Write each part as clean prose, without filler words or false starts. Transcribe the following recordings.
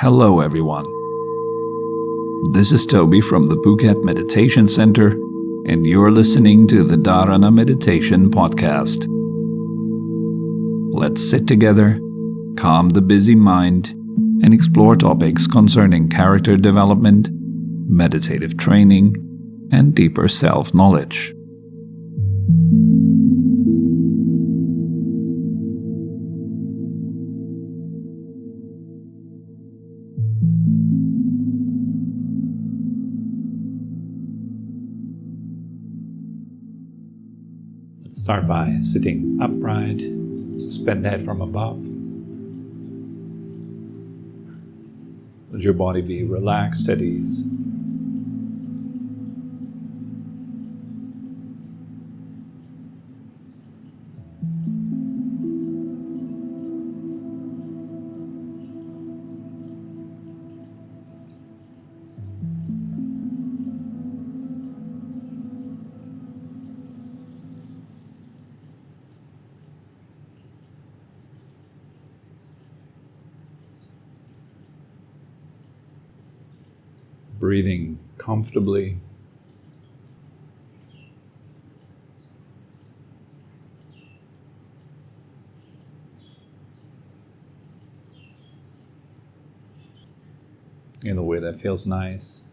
Hello everyone. This is Tobi from the Phuket Meditation Center, and you're listening to the Dharana Meditation Podcast. Let's sit together, calm the busy mind, and explore topics concerning character development, meditative training, and deeper self-knowledge. Let's start by sitting upright, suspend the head from above. Let your body be relaxed at ease. Breathing comfortably. In a way that feels nice.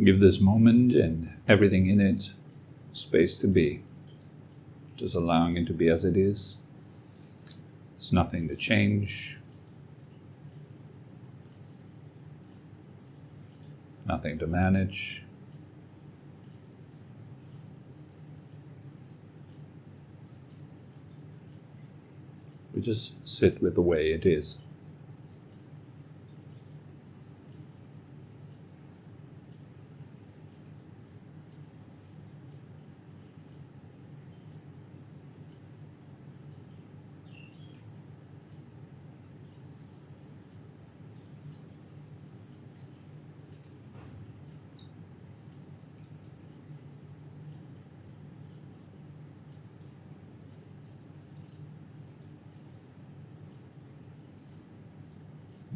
Give this moment and everything in it space to be. Just allowing it to be as it is. There's nothing to change. Nothing to manage. We just sit with the way it is.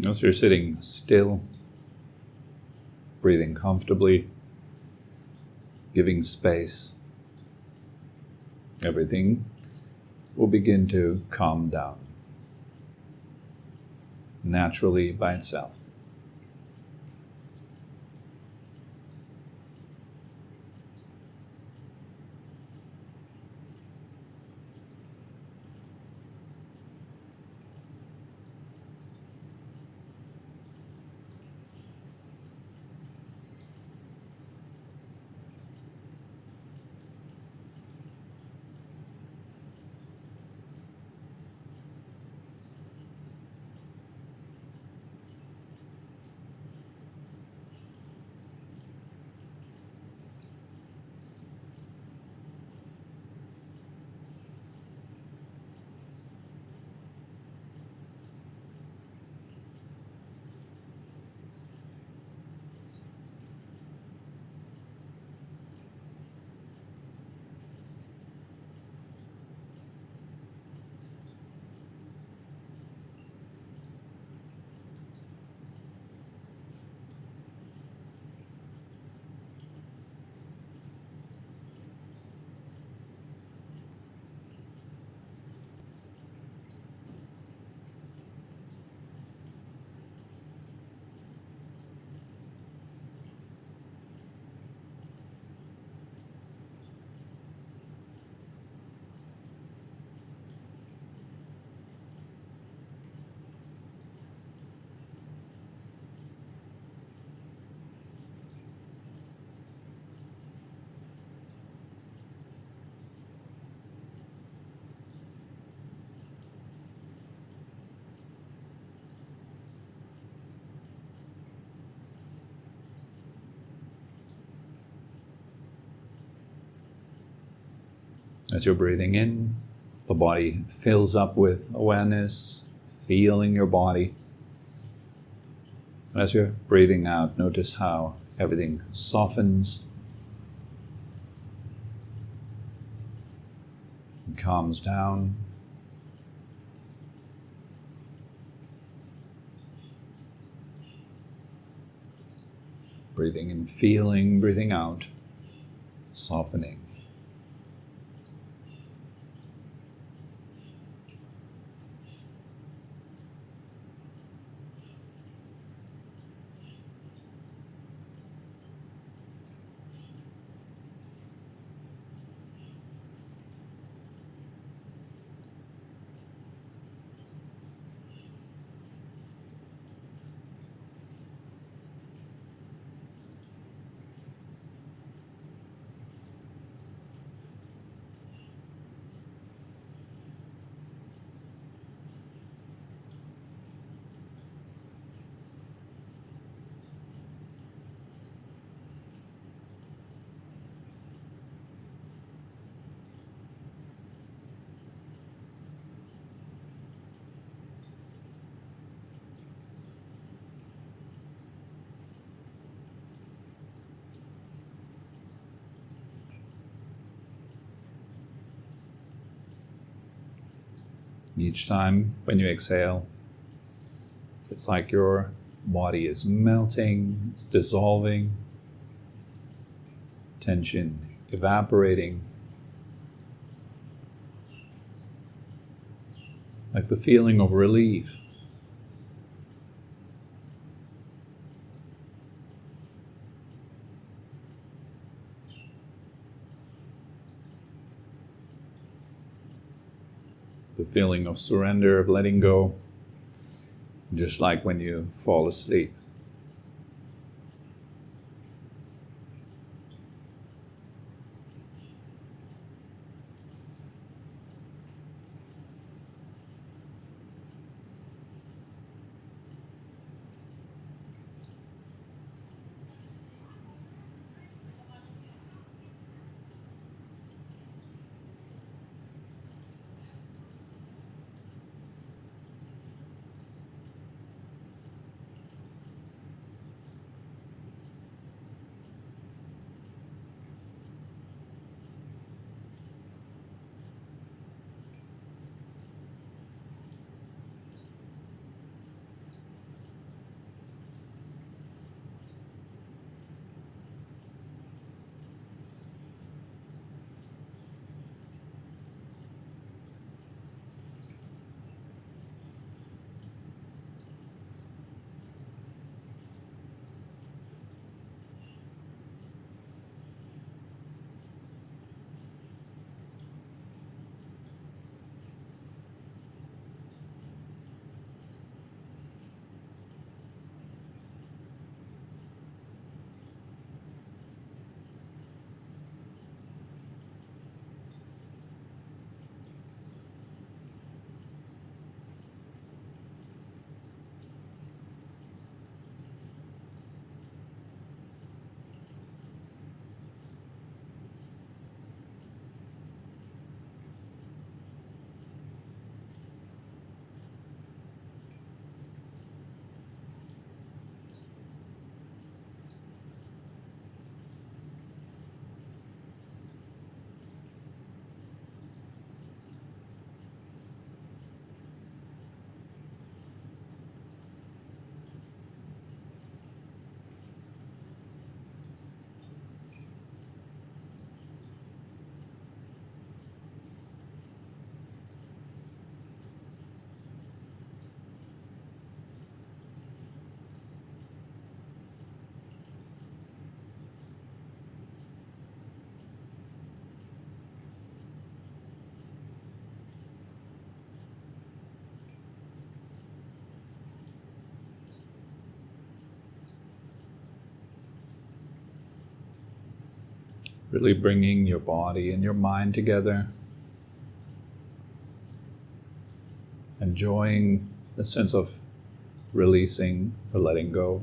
As you're sitting still, breathing comfortably, giving space, everything will begin to calm down naturally by itself. As you're breathing in, the body fills up with awareness, feeling your body. And as you're breathing out, notice how everything softens and calms down. Breathing in, feeling, breathing out, softening. Each time when you exhale, it's like your body is melting, it's dissolving, tension evaporating, like the feeling of relief. The feeling of surrender, of letting go, just like when you fall asleep. Really bringing your body and your mind together. Enjoying the sense of releasing or letting go.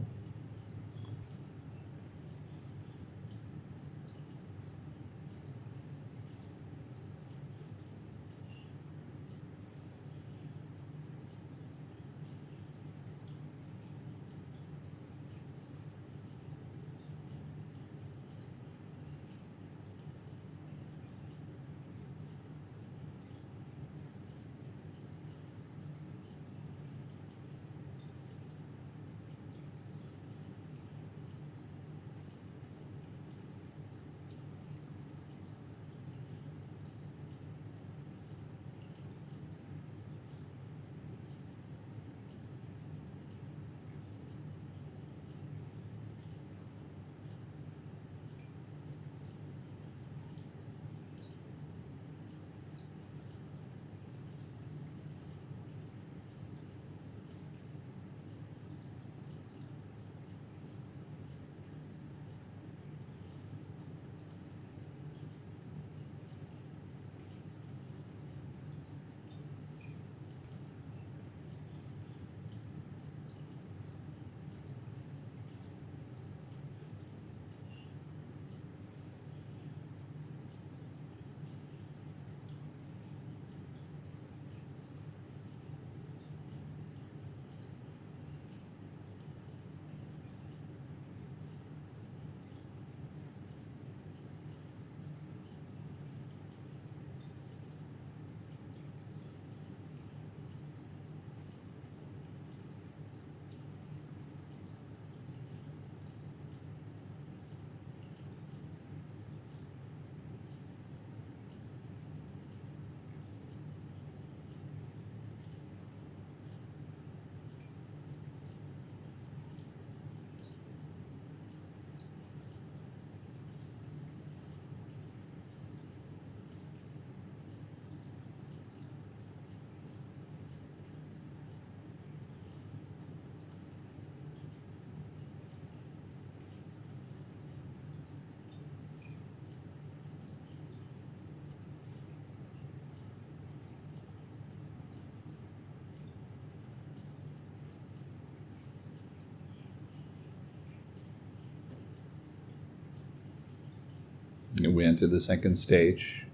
We enter the second stage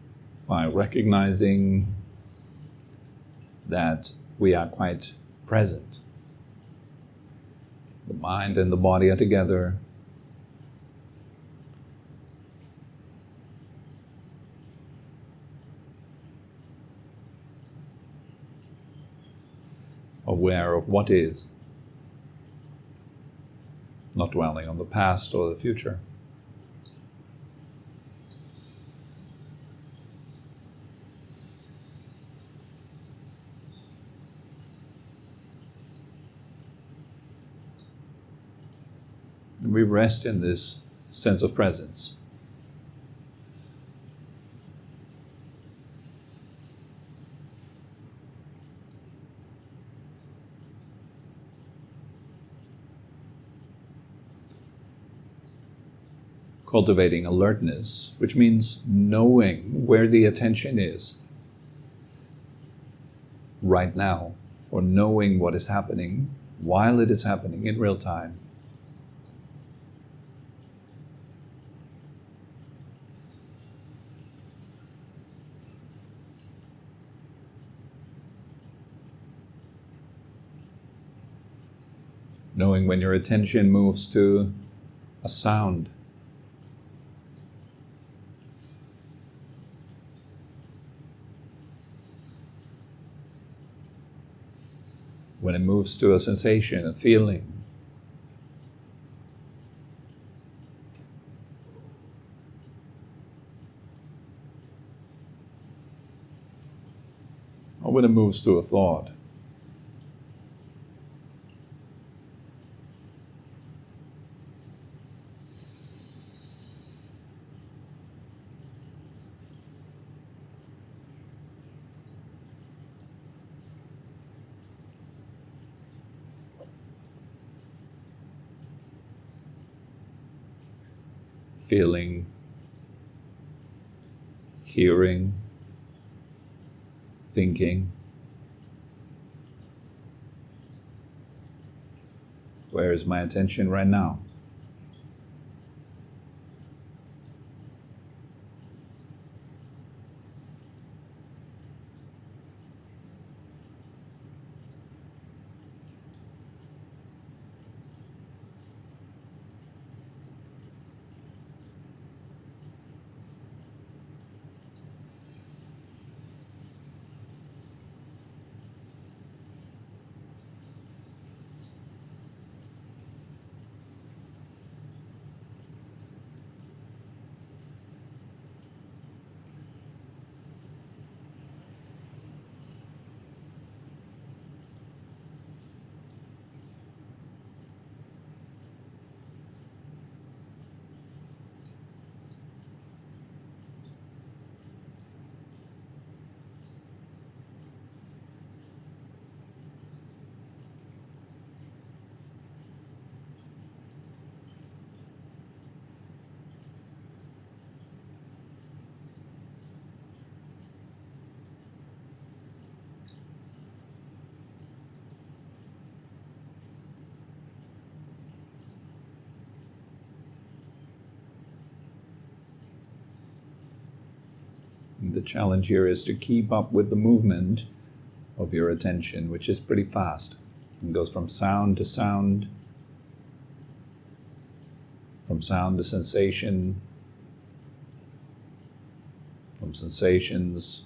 by recognizing that we are quite present. The mind and the body are together. Aware of what is, not dwelling on the past or the future. And we rest in this sense of presence. Cultivating alertness, which means knowing where the attention is right now, or knowing what is happening while it is happening in real time. Knowing when your attention moves to a sound. When it moves to a sensation, a feeling. Or when it moves to a thought. Feeling, hearing, thinking. Where is my attention right now? The challenge here is to keep up with the movement of your attention, which is pretty fast. It goes from sound to sound, from sound to sensation, from sensations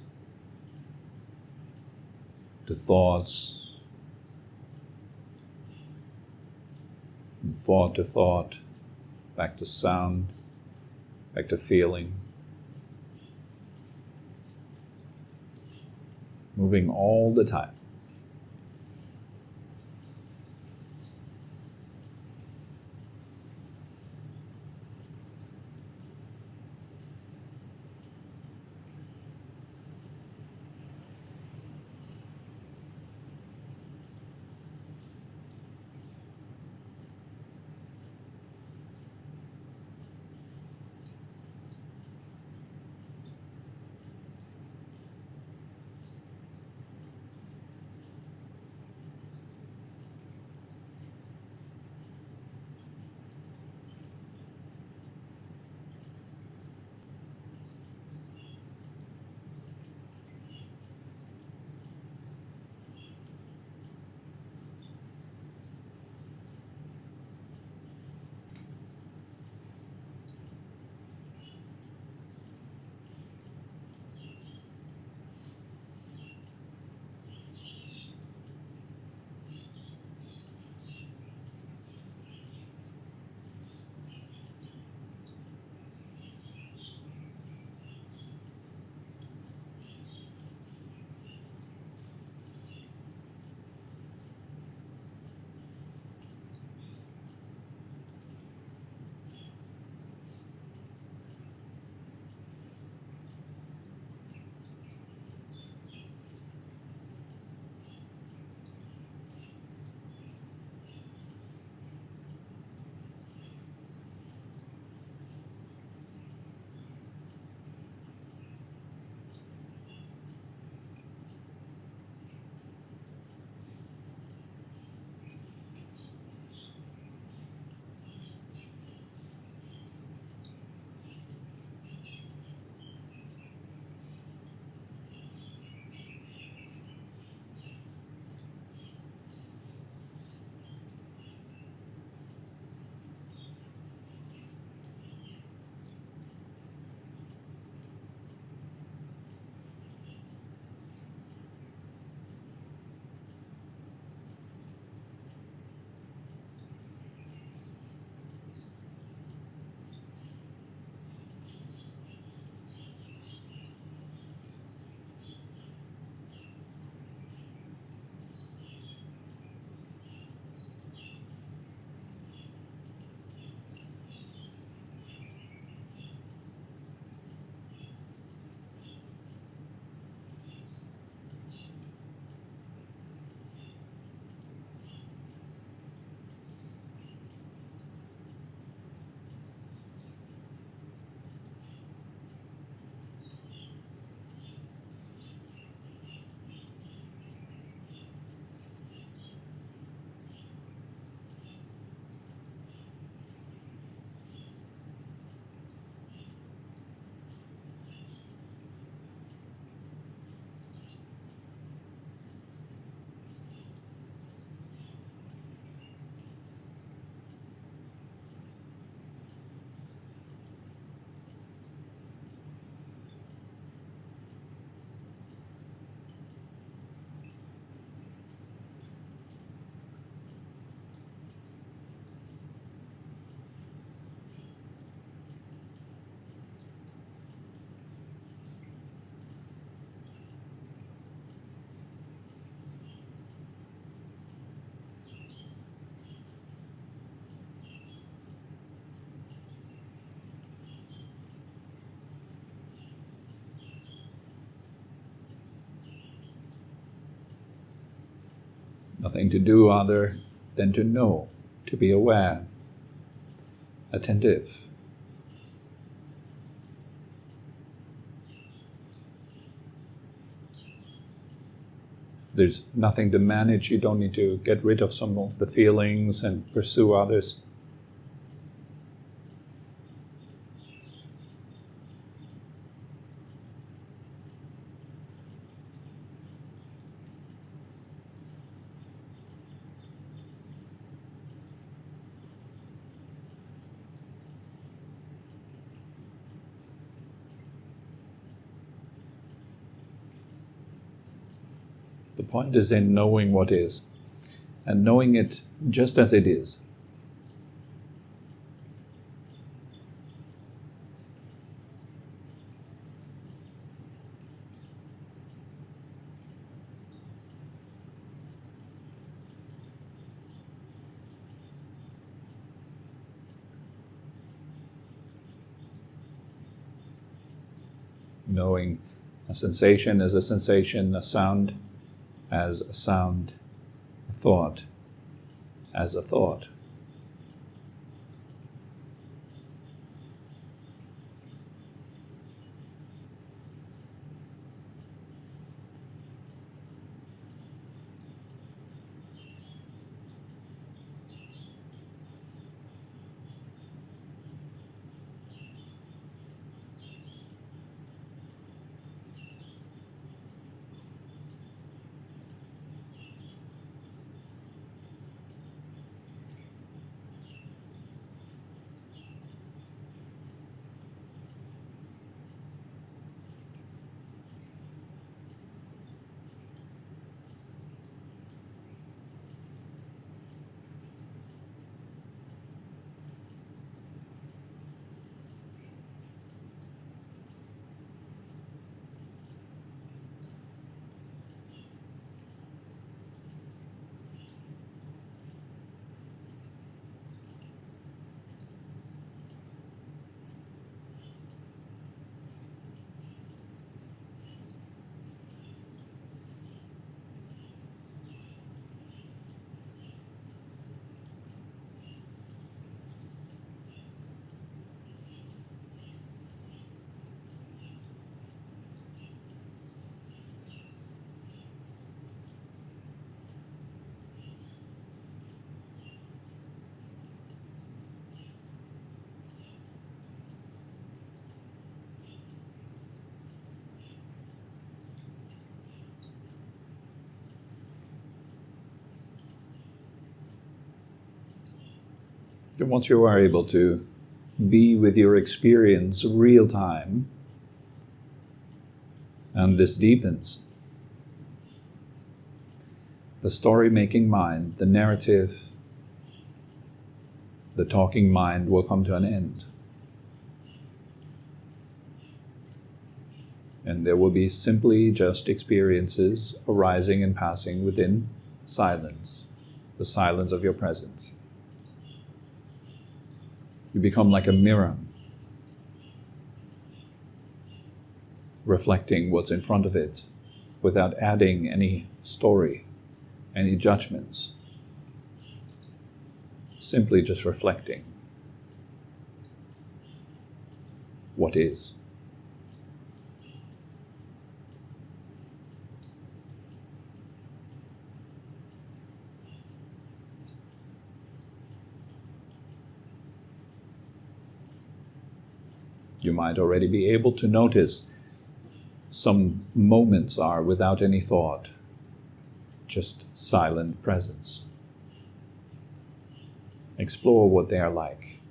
to thoughts, from thought to thought, back to sound, back to feeling. Moving all the time. Nothing to do other than to know, to be aware, attentive. There's nothing to manage. You don't need to get rid of some of the feelings and pursue others. The point is in knowing what is, and knowing it just as it is. Knowing a sensation as a sensation, a sound as a sound, a thought as a thought. And once you are able to be with your experience real time, and this deepens, the story-making mind, the narrative, the talking mind will come to an end. And there will be simply just experiences arising and passing within silence, the silence of your presence. You become like a mirror, reflecting what's in front of it without adding any story, any judgments. Simply just reflecting what is. You might already be able to notice some moments are without any thought, just silent presence. Explore what they are like.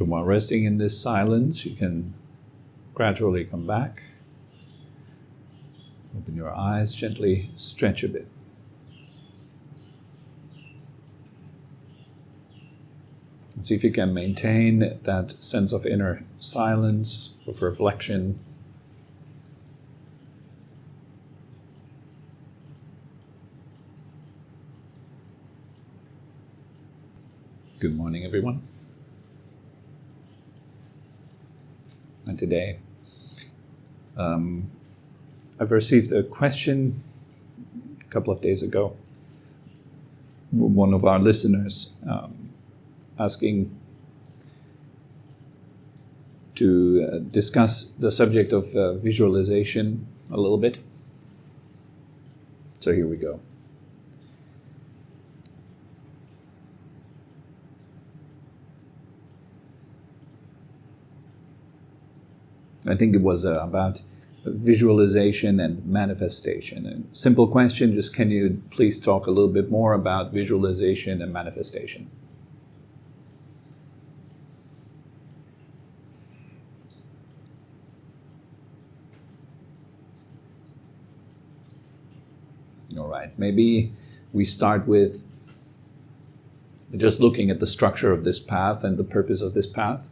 While resting in this silence, you can gradually come back. Open your eyes, gently stretch a bit. And see if you can maintain that sense of inner silence, of reflection. Good morning, everyone. And today, I've received a question a couple of days ago. One of our listeners asking to discuss the subject of visualization a little bit. So here we go. I think it was about visualization and manifestation. And simple question, just can you please talk a little bit more about visualization and manifestation? All right, maybe we start with just looking at the structure of this path and the purpose of this path.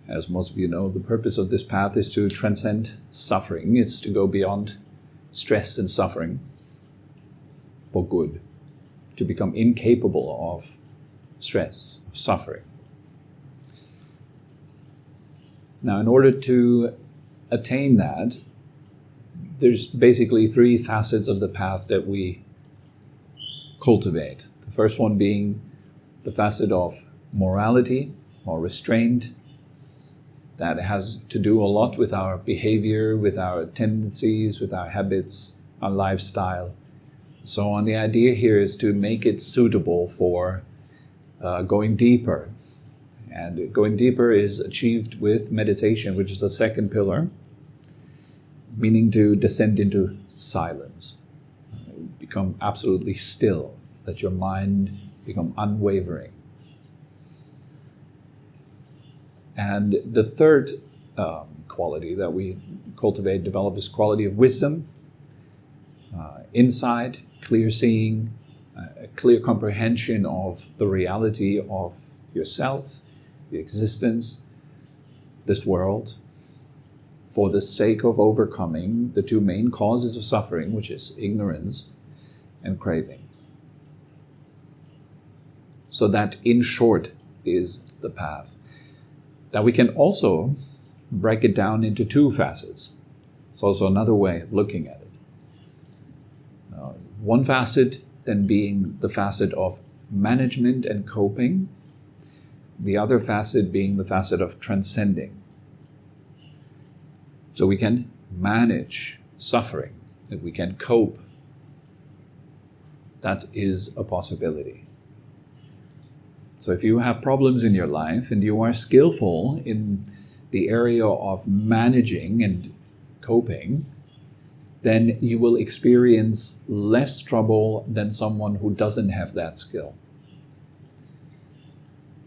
As most of you know, the purpose of this path is to transcend suffering. It's to go beyond stress and suffering for good, to become incapable of stress, suffering. Now, in order to attain that, there's basically three facets of the path that we cultivate. The first one being the facet of morality or restraint. That has to do a lot with our behavior, with our tendencies, with our habits, our lifestyle. So on, the idea here is to make it suitable for going deeper. And going deeper is achieved with meditation, which is the second pillar, meaning to descend into silence. Become absolutely still, let your mind become unwavering. And the third quality that we cultivate, develop, is quality of wisdom, insight, clear seeing, a clear comprehension of the reality of yourself, the existence, this world, for the sake of overcoming the two main causes of suffering, which is ignorance and craving. So that, in short, is the path. Now we can also break it down into two facets. It's also another way of looking at it. One facet then being the facet of management and coping. The other facet being the facet of transcending. So we can manage suffering, and we can cope. That is a possibility. So if you have problems in your life and you are skillful in the area of managing and coping, then you will experience less trouble than someone who doesn't have that skill.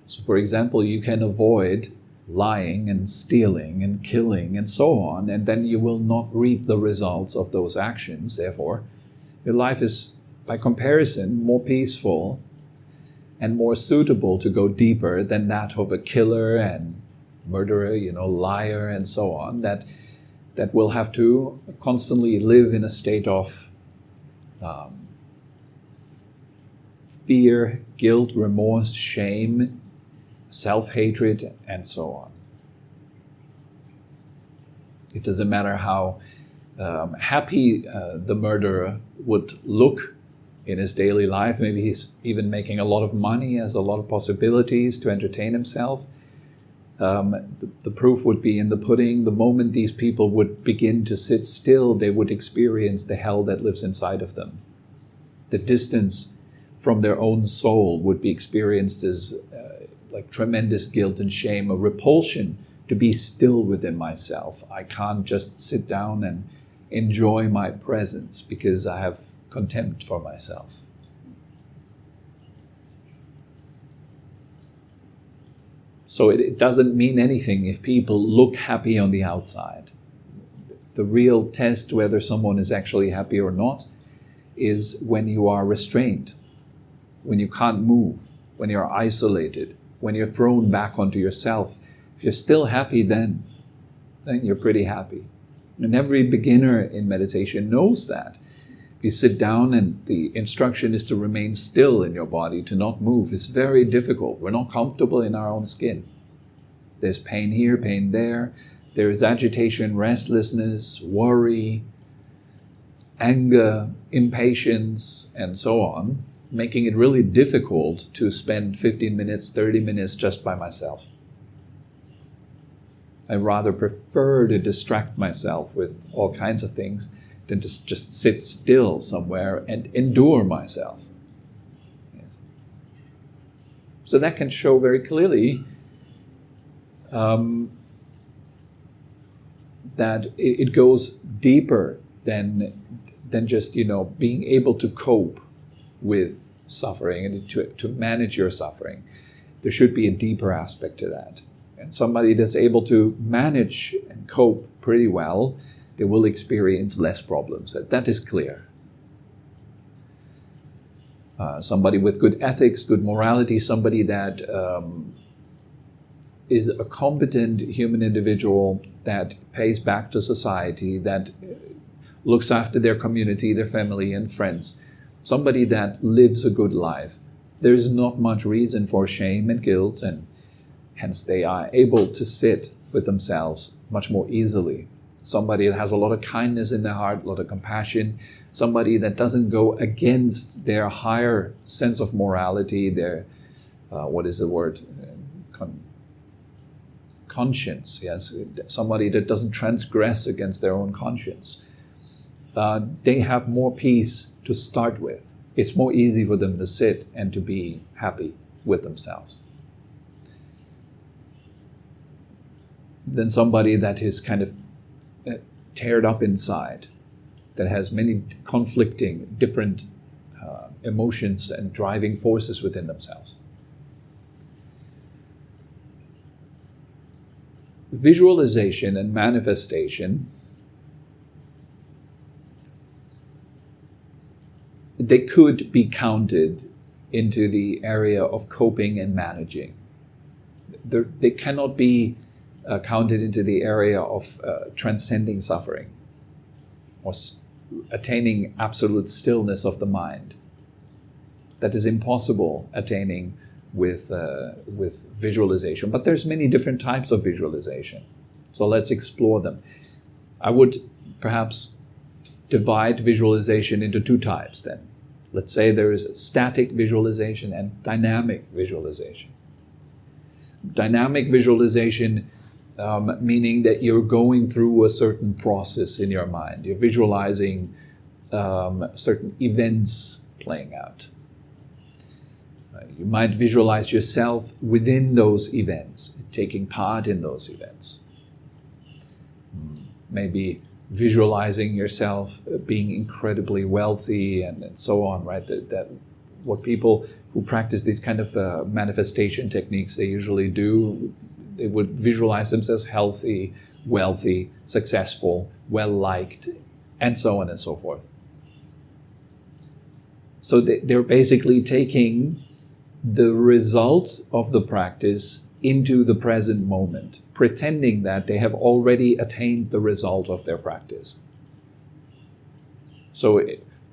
So for example, you can avoid lying and stealing and killing and so on, and then you will not reap the results of those actions. Therefore, your life is, by comparison, more peaceful and more suitable to go deeper than that of a killer and murderer, liar and so on, that will have to constantly live in a state of fear, guilt, remorse, shame, self-hatred, and so on. It doesn't matter how happy the murderer would look in his daily life. Maybe he's even making a lot of money, has a lot of possibilities to entertain himself. The proof would be in the pudding. The moment these people would begin to sit still, they would experience the hell that lives inside of them. The distance from their own soul would be experienced as like tremendous guilt and shame, a repulsion to be still within myself. I can't just sit down and enjoy my presence because I have contempt for myself. So it doesn't mean anything if people look happy on the outside. The real test whether someone is actually happy or not is when you are restrained, when you can't move, when you're isolated, when you're thrown back onto yourself. If you're still happy then you're pretty happy. And every beginner in meditation knows that. If you sit down and the instruction is to remain still in your body, to not move, it's very difficult. We're not comfortable in our own skin. There's pain here, pain there. There's agitation, restlessness, worry, anger, impatience, and so on, making it really difficult to spend 15 minutes, 30 minutes just by myself. I rather prefer to distract myself with all kinds of things than to just sit still somewhere and endure myself. Yes. So that can show very clearly that it goes deeper than just, being able to cope with suffering and to manage your suffering. There should be a deeper aspect to that. And somebody that's able to manage and cope pretty well, they will experience less problems. That is clear. Somebody with good ethics, good morality, somebody that is a competent human individual that pays back to society, that looks after their community, their family and friends, somebody that lives a good life. There's not much reason for shame and guilt, and hence they are able to sit with themselves much more easily. Somebody that has a lot of kindness in their heart, a lot of compassion, somebody that doesn't go against their higher sense of morality, their, conscience, yes, somebody that doesn't transgress against their own conscience. They have more peace to start with. It's more easy for them to sit and to be happy with themselves than somebody that is kind of teared up inside, that has many conflicting, different emotions and driving forces within themselves. Visualization and manifestation, they could be counted into the area of coping and managing. They cannot be counted into the area of transcending suffering or attaining absolute stillness of the mind. That is impossible attaining with visualization. But there's many different types of visualization. So let's explore them. I would perhaps divide visualization into two types then. Let's say there is static visualization and dynamic visualization. Dynamic visualization meaning that you're going through a certain process in your mind. You're visualizing certain events playing out. You might visualize yourself within those events, taking part in those events. Maybe visualizing yourself being incredibly wealthy and so on, right? That what people who practice these kind of manifestation techniques, they usually do, they would visualize themselves healthy, wealthy, successful, well-liked, and so on and so forth. So they're basically taking the result of the practice into the present moment, pretending that they have already attained the result of their practice. So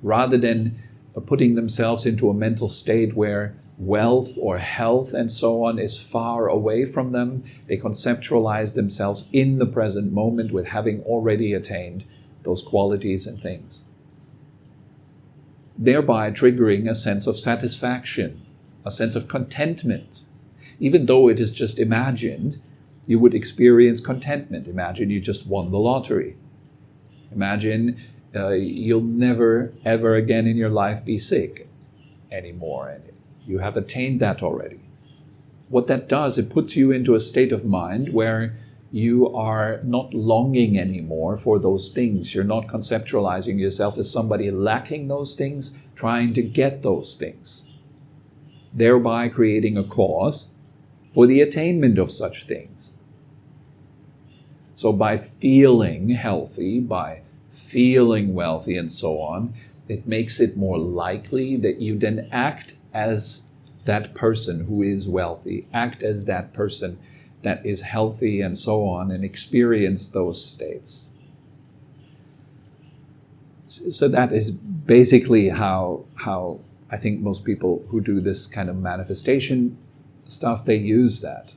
rather than putting themselves into a mental state where wealth or health and so on is far away from them, they conceptualize themselves in the present moment with having already attained those qualities and things, thereby triggering a sense of satisfaction, a sense of contentment. Even though it is just imagined, you would experience contentment. Imagine you just won the lottery. Imagine you'll never, ever again in your life be sick anymore, and you have attained that already. What that does, it puts you into a state of mind where you are not longing anymore for those things. You're not conceptualizing yourself as somebody lacking those things, trying to get those things, thereby creating a cause for the attainment of such things. So by feeling healthy, by feeling wealthy and so on, it makes it more likely that you then act as that person who is wealthy, act as that person that is healthy and so on, and experience those states. So that is basically how I think most people who do this kind of manifestation stuff, they use that.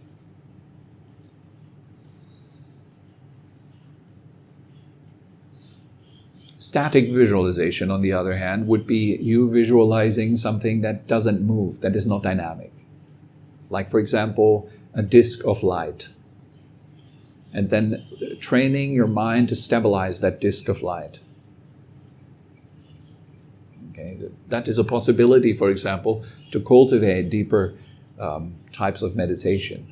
Static visualization, on the other hand, would be you visualizing something that doesn't move, that is not dynamic. Like, for example, a disk of light. And then training your mind to stabilize that disk of light. Okay, that is a possibility, for example, to cultivate deeper types of meditation.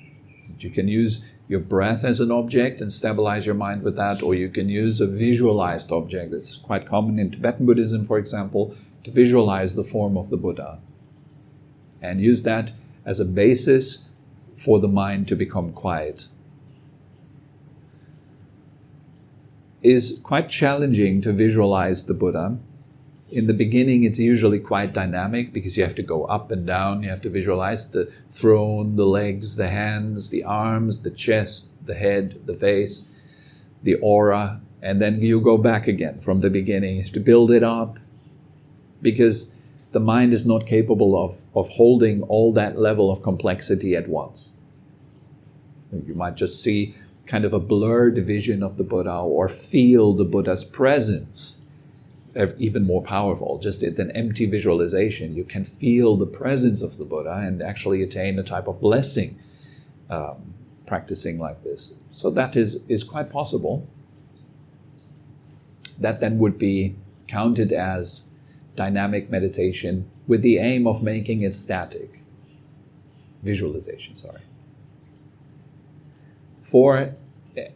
You can use your breath as an object and stabilize your mind with that, or you can use a visualized object. It's quite common in Tibetan Buddhism, for example, to visualize the form of the Buddha and use that as a basis for the mind to become quiet. It is quite challenging to visualize the Buddha. In the beginning, it's usually quite dynamic because you have to go up and down. You have to visualize the throne, the legs, the hands, the arms, the chest, the head, the face, the aura. And then you go back again from the beginning to build it up, because the mind is not capable of holding all that level of complexity at once. You might just see kind of a blurred vision of the Buddha, or feel the Buddha's presence. Even more powerful, just an empty visualization. You can feel the presence of the Buddha and actually attain a type of blessing practicing like this. So that is quite possible. That then would be counted as dynamic meditation with the aim of making it static. Visualization, sorry. For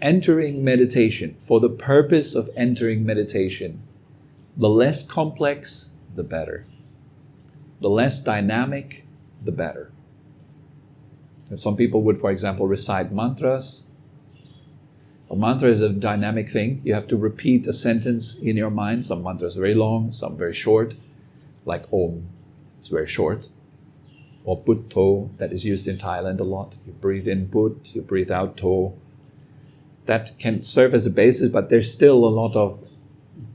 entering meditation, for the purpose of entering meditation, the less complex, the better. The less dynamic, the better. And some people would, for example, recite mantras. A mantra is a dynamic thing. You have to repeat a sentence in your mind. Some mantras are very long, some very short, like Om. It's very short. Or Butto, that is used in Thailand a lot. You breathe in But, you breathe out To. That can serve as a basis, but there's still a lot of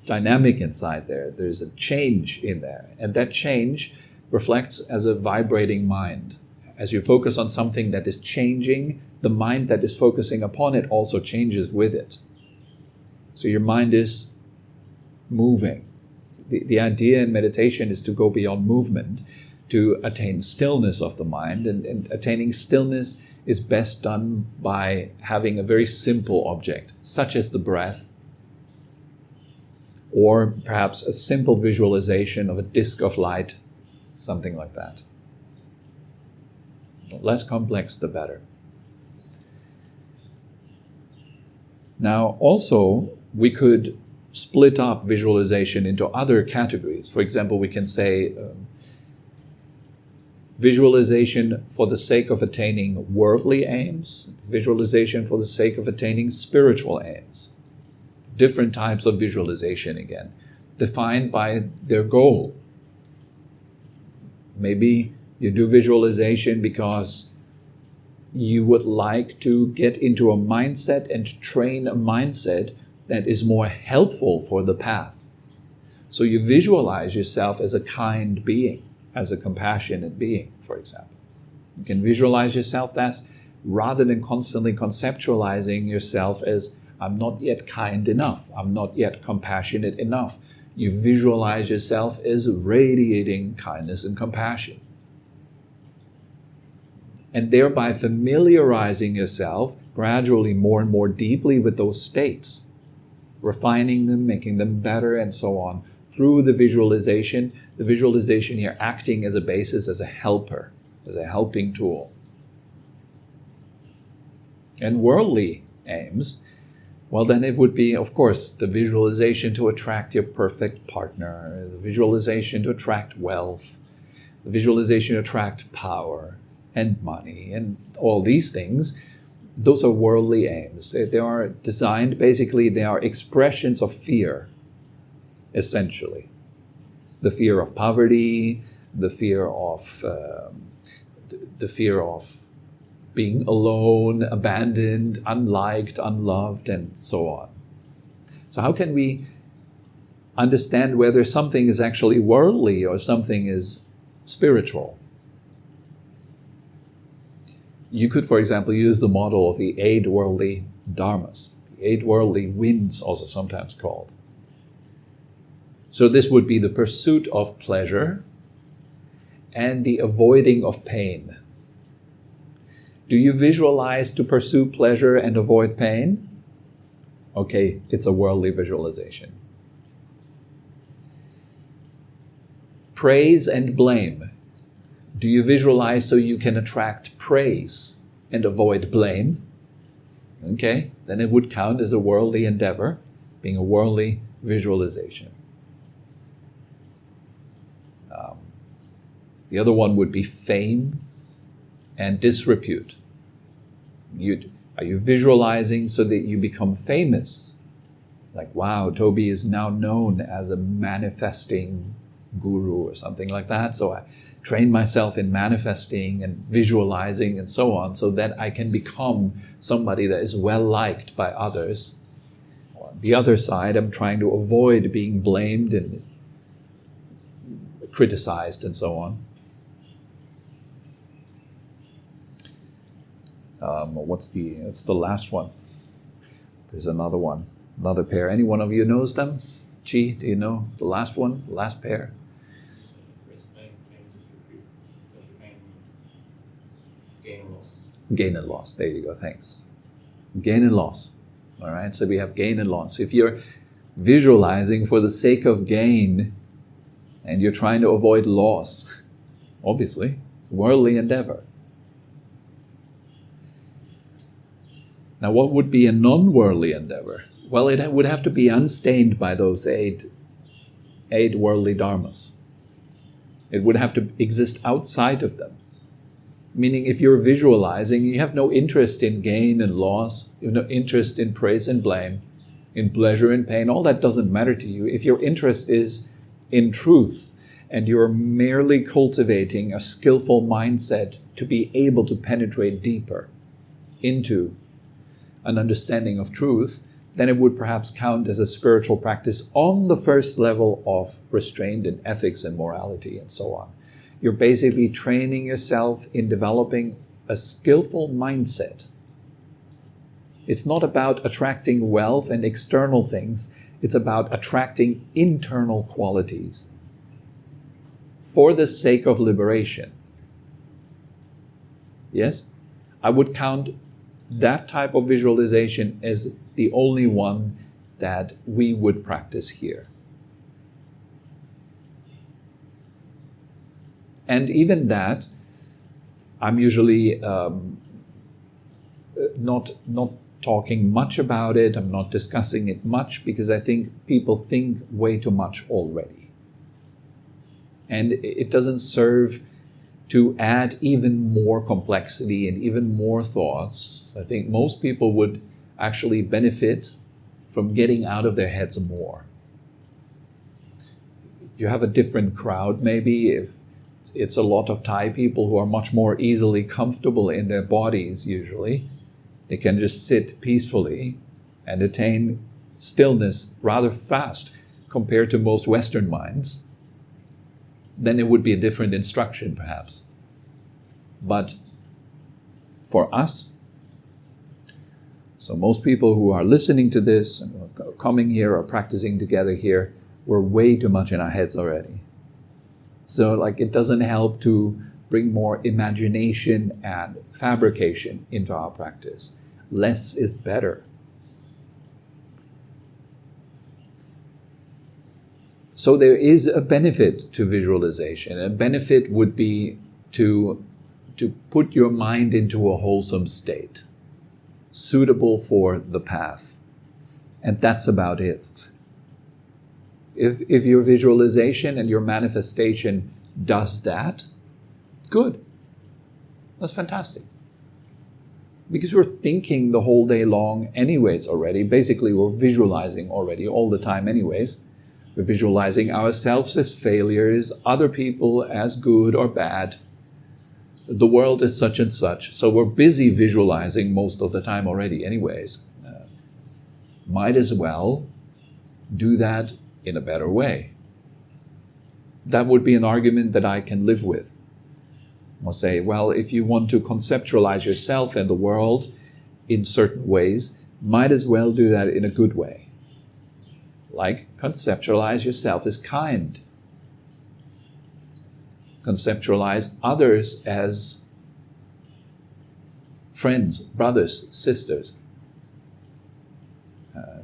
dynamic inside there. There's a change in there. And that change reflects as a vibrating mind. As you focus on something that is changing, the mind that is focusing upon it also changes with it. So your mind is moving. The idea in meditation is to go beyond movement, to attain stillness of the mind. And attaining stillness is best done by having a very simple object, such as the breath, or perhaps a simple visualization of a disk of light, something like that. The less complex, the better. Now, also, we could split up visualization into other categories. For example, we can say visualization for the sake of attaining worldly aims, visualization for the sake of attaining spiritual aims. Different types of visualization again, defined by their goal. Maybe you do visualization because you would like to get into a mindset and train a mindset that is more helpful for the path. So you visualize yourself as a kind being, as a compassionate being, for example. You can visualize yourself as, rather than constantly conceptualizing yourself as, I'm not yet kind enough, I'm not yet compassionate enough. You visualize yourself as radiating kindness and compassion. And thereby familiarizing yourself gradually more and more deeply with those states, refining them, making them better, and so on, through the visualization here acting as a basis, as a helper, as a helping tool. And worldly aims, well, then it would be, of course, the visualization to attract your perfect partner, the visualization to attract wealth, the visualization to attract power, and money and all these things, those are worldly aims. They are designed, basically, they are expressions of fear, essentially. The fear of poverty, the fear of being alone, abandoned, unliked, unloved, and so on. So how can we understand whether something is actually worldly or something is spiritual? You could, for example, use the model of the 8 worldly dharmas, the 8 worldly winds, also sometimes called. So this would be the pursuit of pleasure and the avoiding of pain. Do you visualize to pursue pleasure and avoid pain? Okay, it's a worldly visualization. Praise and blame. Do you visualize so you can attract praise and avoid blame? Okay, then it would count as a worldly endeavor, being a worldly visualization. The other one would be fame and disrepute. Are you visualizing so that you become famous? Like, wow, Tobi is now known as a manifesting guru or something like that. So I train myself in manifesting and visualizing and so on, so that I can become somebody that is well liked by others. On the other side, I'm trying to avoid being blamed and criticized and so on. What's the last one? There's another one, another pair. Any one of you knows them? Chi, do you know the last one, the last pair? Gain and loss. There you go, thanks. Gain and loss. All right, so we have gain and loss. If you're visualizing for the sake of gain and you're trying to avoid loss, obviously, it's a worldly endeavor. Now, what would be a non-worldly endeavor? Well, it would have to be unstained by those eight worldly dharmas. It would have to exist outside of them. Meaning, if you're visualizing, you have no interest in gain and loss, you have no interest in praise and blame, in pleasure and pain, all that doesn't matter to you. If your interest is in truth, and you're merely cultivating a skillful mindset to be able to penetrate deeper into an understanding of truth, then it would perhaps count as a spiritual practice on the first level of restraint and ethics and morality and so on. You're basically training yourself in developing a skillful mindset. It's not about attracting wealth and external things. It's about attracting internal qualities for the sake of liberation. Yes? I would count that type of visualization as the only one that we would practice here. And even that, I'm usually not talking much about it. I'm not discussing it much because I think people think way too much already. And it doesn't serve to add even more complexity and even more thoughts. I think most people would actually benefit from getting out of their heads more. You have a different crowd maybe, if it's a lot of Thai people who are much more easily comfortable in their bodies usually. They can just sit peacefully and attain stillness rather fast compared to most Western minds. Then it would be a different instruction perhaps. But for us, so most people who are listening to this and are coming here or practicing together here, we're way too much in our heads already. So it doesn't help to bring more imagination and fabrication into our practice. Less is better. So there is a benefit to visualization. A benefit would be to put your mind into a wholesome state, suitable for the path. And that's about it. If your visualization and your manifestation does that, good. That's fantastic. Because we're thinking the whole day long anyways already. Basically, we're visualizing already all the time anyways. We're visualizing ourselves as failures, other people as good or bad. The world is such and such. So we're busy visualizing most of the time already anyways. Might as well do that in a better way. That would be an argument that I can live with. I'll say, well, if you want to conceptualize yourself and the world in certain ways, might as well do that in a good way. Like, conceptualize yourself as kind. Conceptualize others as friends, brothers, sisters.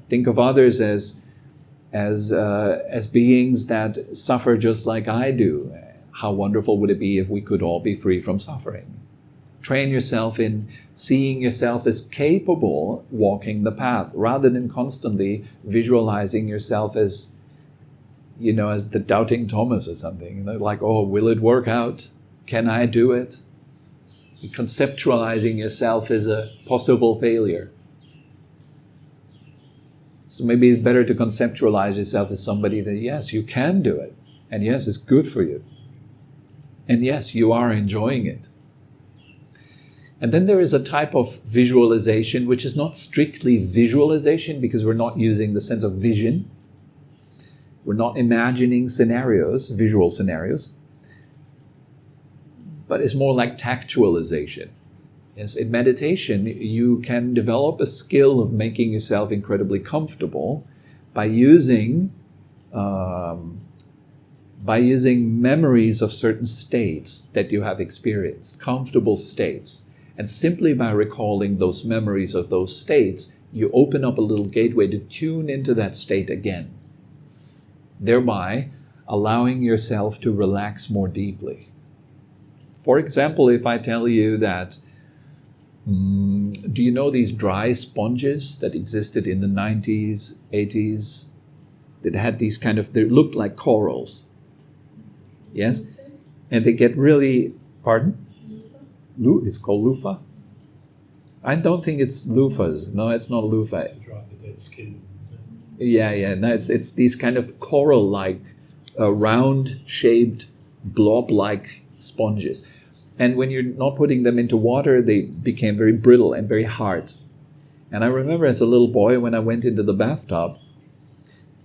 Think of others as beings that suffer just like I do. How wonderful would it be if we could all be free from suffering? Train yourself in seeing yourself as capable walking the path, rather than constantly visualizing yourself as, as the doubting Thomas or something. Like, oh, will it work out? Can I do it? Conceptualizing yourself as a possible failure. So maybe it's better to conceptualize yourself as somebody that, yes, you can do it. And yes, it's good for you. And yes, you are enjoying it. And then there is a type of visualization which is not strictly visualization, because we're not using the sense of vision. We're not imagining scenarios, visual scenarios. But it's more like tactualization. Yes, in meditation, you can develop a skill of making yourself incredibly comfortable by using memories of certain states that you have experienced, comfortable states. And simply by recalling those memories of those states, you open up a little gateway to tune into that state again, thereby allowing yourself to relax more deeply. For example, if I tell you that, do you know these dry sponges that existed in the 90s, 80s, that had these they looked like corals? Yes? And they get really, pardon? It's called loofah? I don't think it's loofahs. No, it's not loofah. To dry the dead skin, isn't it? Yeah. No, it's these coral-like, round-shaped, blob-like sponges. And when you're not putting them into water, they became very brittle and very hard. And I remember as a little boy when I went into the bathtub,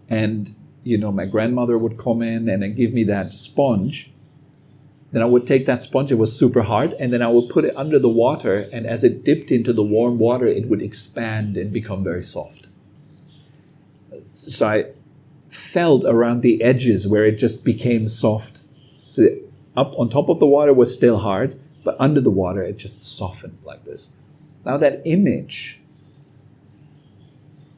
and my grandmother would come in and then give me that sponge. Then I would take that sponge, it was super hard, and then I would put it under the water, and as it dipped into the warm water, it would expand and become very soft. So I felt around the edges where it just became soft. So up on top of the water was still hard, but under the water it just softened like this. Now that image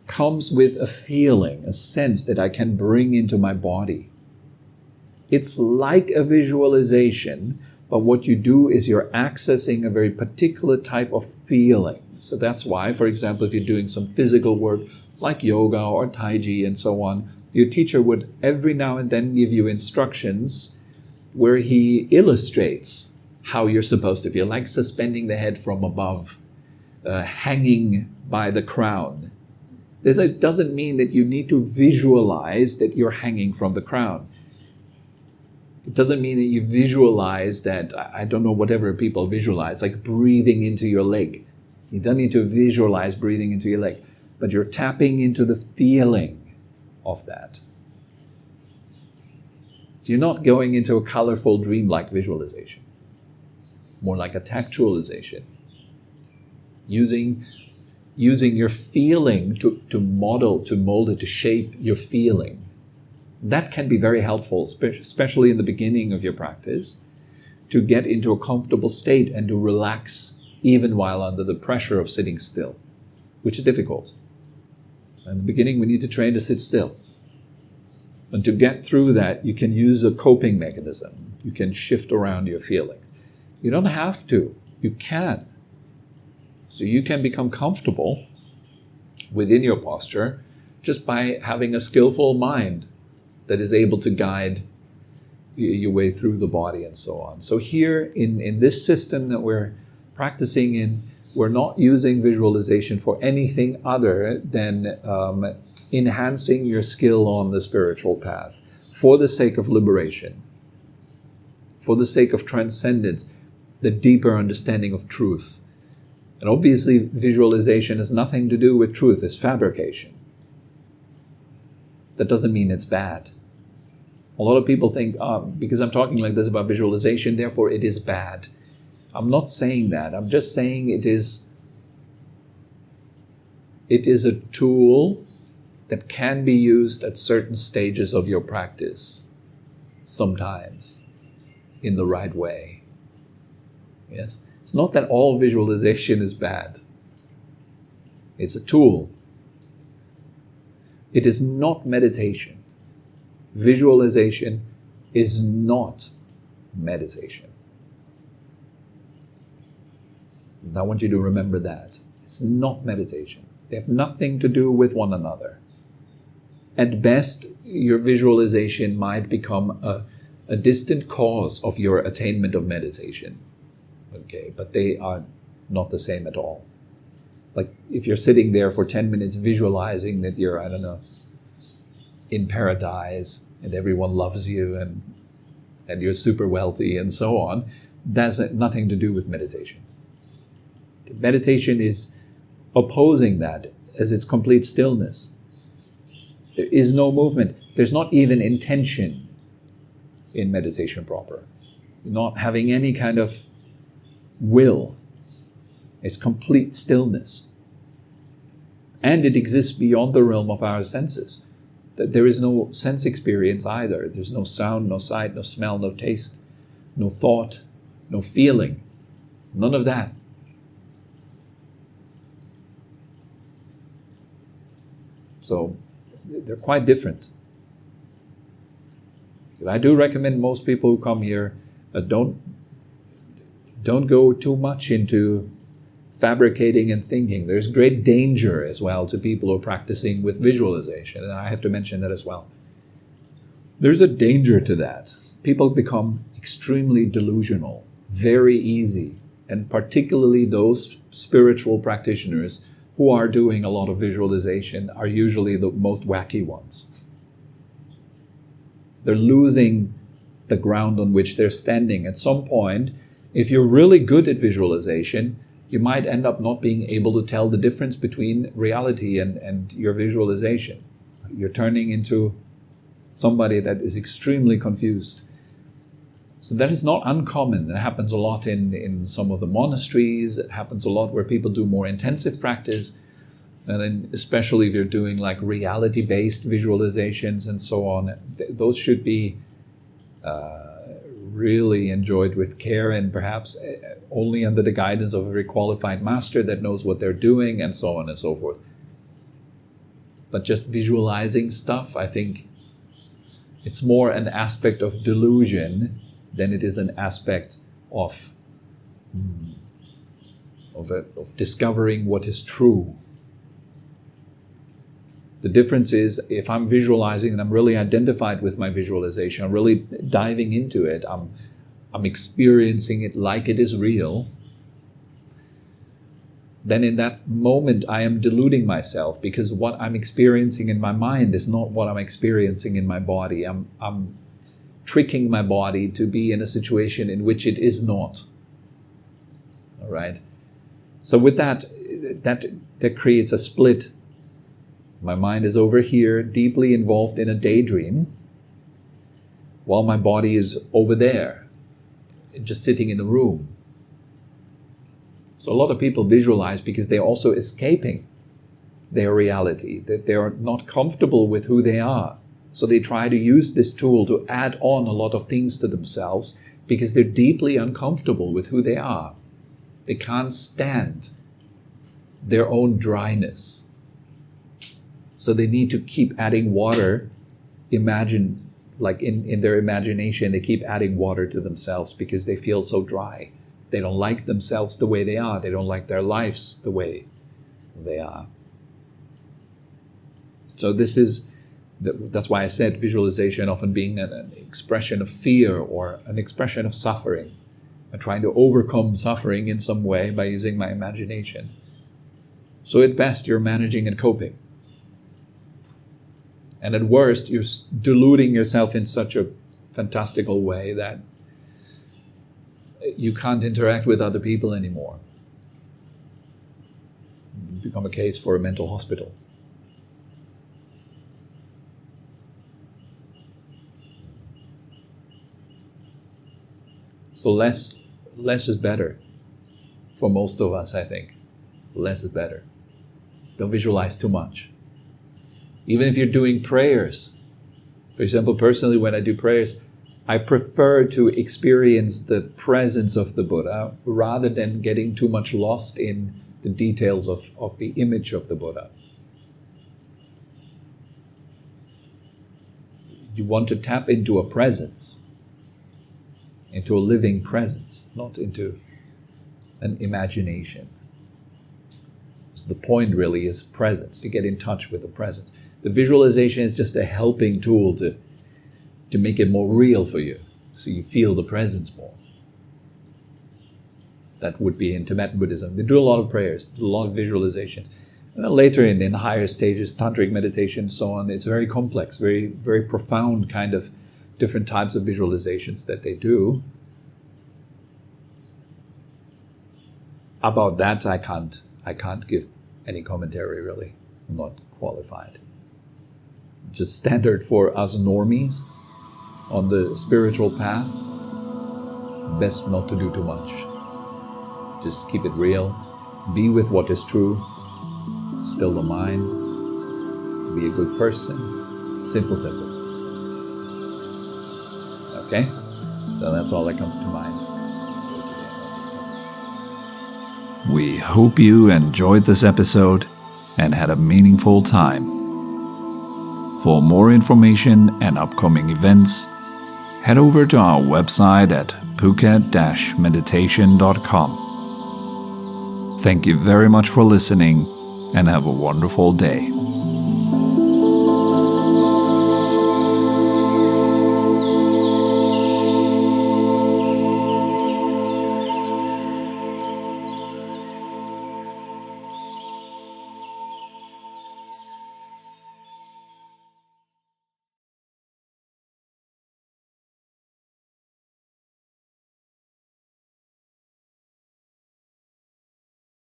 comes with a feeling, a sense that I can bring into my body. It's like a visualization, but what you do is you're accessing a very particular type of feeling. So that's why, for example, if you're doing some physical work like yoga or Tai Chi and so on, your teacher would every now and then give you instructions where he illustrates how you're supposed to feel, like suspending the head from above, hanging by the crown. It doesn't mean that you need to visualize that you're hanging from the crown. It doesn't mean that you visualize that, I don't know, whatever people visualize, like breathing into your leg. You don't need to visualize breathing into your leg, but you're tapping into the feeling of that. So you're not going into a colorful dream-like visualization, more like a tactualization, using your feeling to model, to mold it, to shape your feeling. That can be very helpful, especially in the beginning of your practice, to get into a comfortable state and to relax even while under the pressure of sitting still, which is difficult. In the beginning, we need to train to sit still. And to get through that, you can use a coping mechanism. You can shift around your feelings. You don't have to. You can. So you can become comfortable within your posture just by having a skillful mind that is able to guide your way through the body and so on. So here in this system that we're we're not using visualization for anything other than enhancing your skill on the spiritual path for the sake of liberation, for the sake of transcendence, the deeper understanding of truth. And obviously visualization has nothing to do with truth, it's fabrication. That doesn't mean it's bad. A lot of people think, because I'm talking like this about visualization, therefore it is bad. I'm not saying that. I'm just saying it is a tool that can be used at certain stages of your practice, sometimes, in the right way. Yes? It's not that all visualization is bad. It's a tool. It is not meditation. Visualization is not meditation. And I want you to remember that. It's not meditation. They have nothing to do with one another. At best, your visualization might become a distant cause of your attainment of meditation. Okay, but they are not the same at all. Like if you're sitting there for 10 minutes visualizing that you're, I don't know, in paradise and everyone loves you and you're super wealthy and so on, that's nothing to do with meditation. Meditation is opposing that as its complete stillness. There is no movement. There's not even intention in meditation proper. You're not having any kind of will. It's complete stillness. And it exists beyond the realm of our senses. That there is no sense experience either. There's no sound, no sight, no smell, no taste, no thought, no feeling. None of that. So they're quite different. But I do recommend most people who come here don't go too much into fabricating and thinking. There's great danger as well to people who are practicing with visualization, and I have to mention that as well. There's a danger to that. People become extremely delusional, very easy, and particularly those spiritual practitioners who are doing a lot of visualization are usually the most wacky ones. They're losing the ground on which they're standing. At some point, if you're really good at visualization, you might end up not being able to tell the difference between reality and your visualization. You're turning into somebody that is extremely confused. So that is not uncommon. It happens a lot in some of the monasteries. It happens a lot where people do more intensive practice. And then especially if you're doing like reality-based visualizations and so on, those should be really enjoyed with care and perhaps only under the guidance of a very qualified master that knows what they're doing and so on and so forth. But just visualizing stuff, I think it's more an aspect of delusion than it is an aspect of discovering what is true. The difference is if I'm visualizing and I'm really identified with my visualization, I'm really diving into it, I'm experiencing it like it is real, then in that moment I am deluding myself because what I'm experiencing in my mind is not what I'm experiencing in my body. I'm tricking my body to be in a situation in which it is not. All right? So with that creates a split. My mind is over here, deeply involved in a daydream, while my body is over there, just sitting in a room. So a lot of people visualize because they're also escaping their reality, that they are not comfortable with who they are. So they try to use this tool to add on a lot of things to themselves because they're deeply uncomfortable with who they are. They can't stand their own dryness. So they need to keep adding water. Imagine, like in their imagination, they keep adding water to themselves because they feel so dry. They don't like themselves the way they are. They don't like their lives the way they are. So that's why I said visualization often being an expression of fear or an expression of suffering. I'm trying to overcome suffering in some way by using my imagination. So at best, you're managing and coping. And at worst, you're deluding yourself in such a fantastical way that you can't interact with other people anymore. You become a case for a mental hospital. So less is better for most of us, I think. Less is better. Don't visualize too much. Even if you're doing prayers. For example, personally, when I do prayers, I prefer to experience the presence of the Buddha rather than getting too much lost in the details of the image of the Buddha. You want to tap into a presence, into a living presence, not into an imagination. So the point really is presence, to get in touch with the presence. The visualization is just a helping tool to make it more real for you, so you feel the presence more. That would be in Tibetan Buddhism. They do a lot of prayers, a lot of visualizations. And then later in higher stages, tantric meditation and so on, it's very complex, very, very profound kind of different types of visualizations that they do. About that, I can't give any commentary really. I'm not qualified. Just standard for us normies on the spiritual path. Best not to do too much. Just keep it real. Be with what is true. Still the mind. Be a good person. Simple. Okay? So that's all that comes to mind. So today about this topic. We hope you enjoyed this episode and had a meaningful time. For more information and upcoming events, head over to our website at phuket-meditation.com. Thank you very much for listening and have a wonderful day.